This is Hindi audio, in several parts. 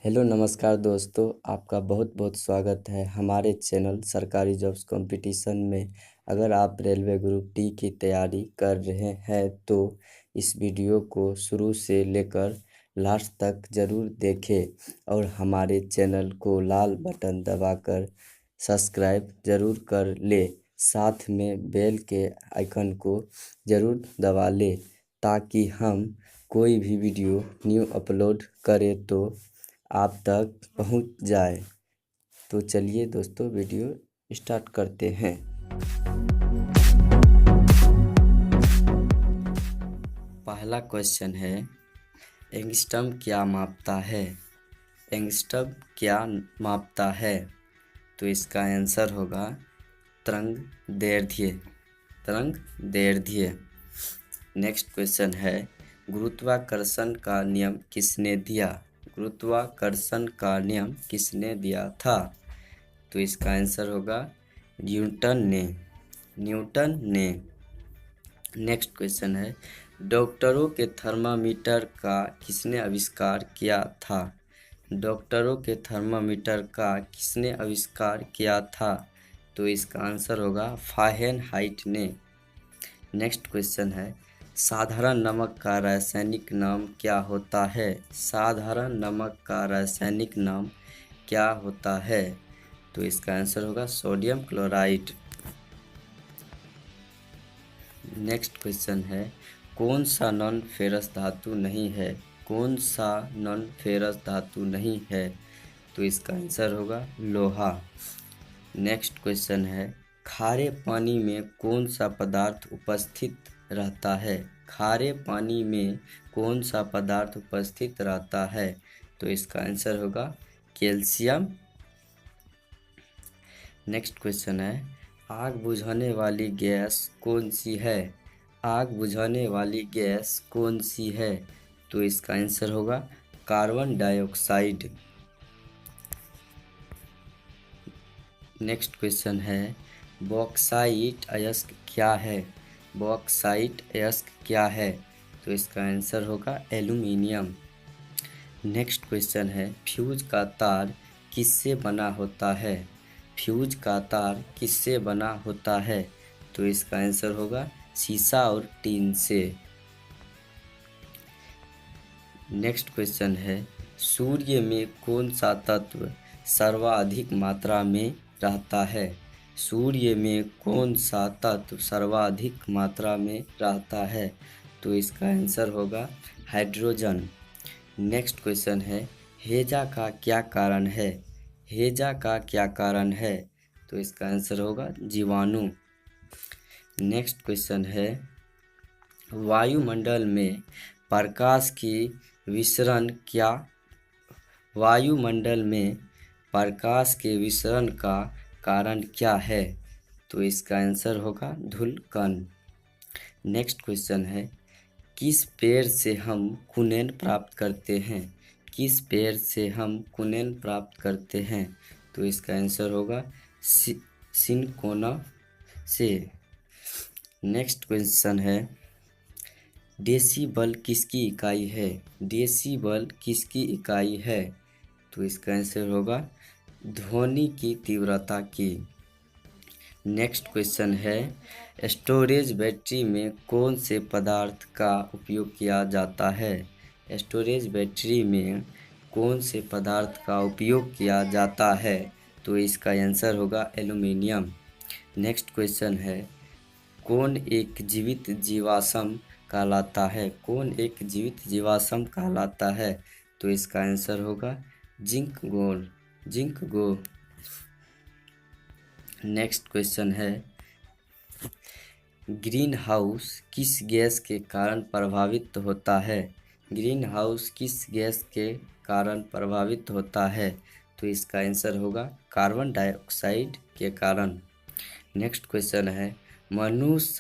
हेलो नमस्कार दोस्तों, आपका बहुत बहुत स्वागत है हमारे चैनल सरकारी जॉब्स कंपटीशन में। अगर आप रेलवे ग्रुप डी की तैयारी कर रहे हैं तो इस वीडियो को शुरू से लेकर लास्ट तक ज़रूर देखें और हमारे चैनल को लाल बटन दबाकर सब्सक्राइब ज़रूर कर ले। साथ में बेल के आइकन को ज़रूर दबा ले ताकि हम कोई भी वीडियो न्यू अपलोड करें तो आप तक पहुंच जाए। तो चलिए दोस्तों वीडियो स्टार्ट करते हैं। पहला क्वेश्चन है, एंगस्ट्रम क्या मापता है? एंगस्ट्रम क्या मापता है? तो इसका आंसर होगा तरंग दैर्ध्य। तरंग दैर्ध्य। नेक्स्ट क्वेश्चन है, गुरुत्वाकर्षण का नियम किसने दिया? गुरुत्वाकर्षण का नियम किसने दिया था? तो इसका आंसर होगा न्यूटन ने। न्यूटन ने। नेक्स्ट क्वेश्चन है, डॉक्टरों के थर्मामीटर का किसने आविष्कार किया था? डॉक्टरों के थर्मामीटर का किसने आविष्कार किया था? तो इसका आंसर होगा फारेनहाइट ने। नेक्स्ट क्वेश्चन है, साधारण नमक का रासायनिक नाम क्या होता है? साधारण नमक का रासायनिक नाम क्या होता है? तो इसका आंसर होगा सोडियम क्लोराइड। नेक्स्ट क्वेश्चन है, कौन सा नॉन फेरस धातु नहीं है? कौन सा नॉन फेरस धातु नहीं है? तो इसका आंसर होगा लोहा। नेक्स्ट क्वेश्चन है, खारे पानी में कौन सा पदार्थ उपस्थित रहता है? खारे पानी में कौन सा पदार्थ उपस्थित रहता है? तो इसका आंसर होगा कैल्शियम। नेक्स्ट क्वेश्चन है, आग बुझाने वाली गैस कौन सी है? आग बुझाने वाली गैस कौन सी है? तो इसका आंसर होगा कार्बन डाइऑक्साइड। नेक्स्ट क्वेश्चन है, बॉक्साइट अयस्क क्या है? बॉक्साइट अयस्क क्या है? तो इसका आंसर होगा एल्यूमिनियम। नेक्स्ट क्वेश्चन है, फ्यूज का तार किससे बना होता है? फ्यूज का तार किससे बना होता है? तो इसका आंसर होगा शीशा और टीन से। नेक्स्ट क्वेश्चन है, सूर्य में कौन सा तत्व सर्वाधिक मात्रा में रहता है? सूर्य में कौन सा तत्व सर्वाधिक मात्रा में रहता है? तो इसका आंसर होगा हाइड्रोजन। नेक्स्ट क्वेश्चन है, हैजा का क्या कारण है? हैजा का क्या कारण है? तो इसका आंसर होगा जीवाणु। नेक्स्ट क्वेश्चन है, वायुमंडल में प्रकाश की विसरण क्या वायुमंडल में प्रकाश के विसरण का कारण क्या है? तो इसका आंसर होगा धूलकण। नेक्स्ट क्वेश्चन है, किस पेड़ से हम कुनेन प्राप्त करते हैं? किस पेड़ से हम कुनेन प्राप्त करते हैं? तो इसका आंसर होगा सिनकोना से। नेक्स्ट क्वेश्चन है, डेसिबल किसकी इकाई है? डेसिबल किसकी इकाई है? तो इसका आंसर होगा ध्वनि की तीव्रता की। नेक्स्ट क्वेश्चन है, स्टोरेज बैटरी में कौन से पदार्थ का उपयोग किया जाता है? स्टोरेज बैटरी में कौन से पदार्थ का उपयोग किया जाता है? तो इसका आंसर होगा एल्यूमिनियम। नेक्स्ट क्वेश्चन है, कौन एक जीवित जीवाश्म कहलाता है? कौन एक जीवित जीवाश्म कहलाता है? तो इसका आंसर होगा जिंक गोल्ड। जिंक गो। नेक्स्ट क्वेश्चन है, ग्रीन हाउस किस गैस के कारण प्रभावित होता है? ग्रीन हाउस किस गैस के कारण प्रभावित होता है? तो इसका आंसर होगा कार्बन डाइऑक्साइड के कारण। नेक्स्ट क्वेश्चन है, मनुष्य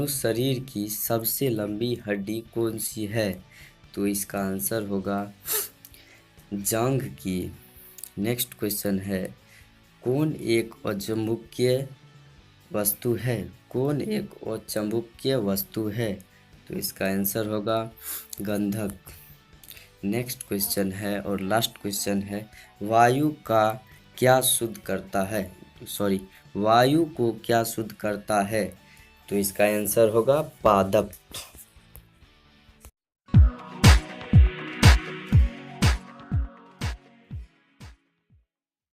शरीर की सबसे लंबी हड्डी कौन सी है? तो इसका आंसर होगा जांघ की। नेक्स्ट क्वेश्चन है, कौन एक अचुंबकीय वस्तु है? कौन एक अचुंबकीय वस्तु है? तो इसका आंसर होगा गंधक। नेक्स्ट क्वेश्चन है और लास्ट क्वेश्चन है, वायु का क्या शुद्ध करता है, वायु को क्या शुद्ध करता है? तो इसका आंसर होगा पादप।